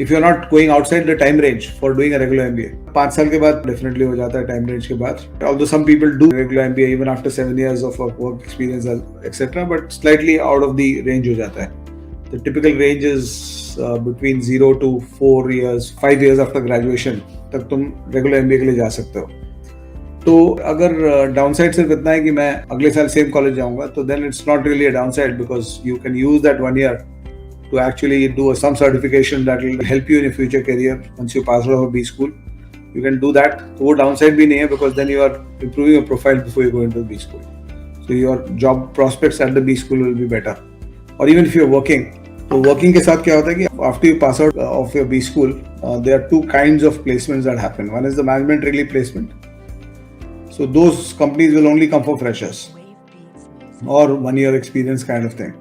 if you're not going outside the time range for doing a regular MBA. 5 साल के बाद definitely हो जाता है time range के बाद. Although some people do regular MBA even after 7 years of work experience etc. But slightly out of the range हो जाता है. The typical range is between 0 to 4 years, 5 years after graduation तक तुम regular MBA के लिए जा सकते हो. तो अगर downside सिर्फ इतना है कि मैं अगले साल same college जाऊंगा, तो then it's not really a downside because you can use that 1 year to actually do some certification that will help you in your future career once you pass out of B school. You can do that. तो वो downside भी नहीं है because then you are improving your profile before you go into B school. So your job prospects at the B school will be better. Or even if you're working, तो working के साथ क्या होता है कि after you pass out of your B school, there are two kinds of placements that happen. One is the management trainee placement. So those companies will only come for freshers or 1 year experience kind of thing.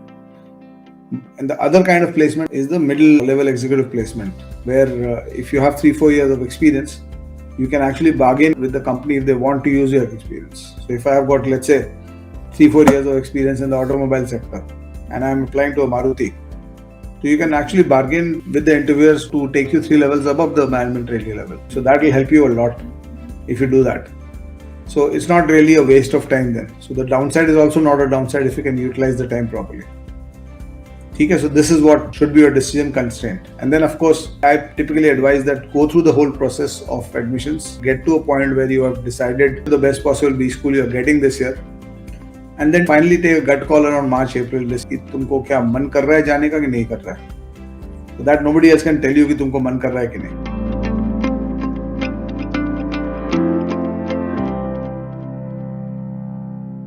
And the other kind of placement is the middle level executive placement, where if you have 3-4 years of experience, you can actually bargain with the company if they want to use your experience. So if I have got, let's say, 3-4 years of experience in the automobile sector and I'm applying to a Maruti, so you can actually bargain with the interviewers to take you 3 levels above the management trainee level. So that will help you a lot if you do that. So it's not really a waste of time then. So the downside is also not a downside if you can utilize the time properly. Okay, so this is what should be your decision constraint. And then of course, I typically advise that go through the whole process of admissions, get to a point where you have decided the best possible B school you're getting this year. And then finally take a gut call around March, April this कि तुमको क्या मन कर रहा है जाने का कि नहीं कर रहा है. So that nobody else can tell you कि तुमको मन कर रहा है कि नहीं.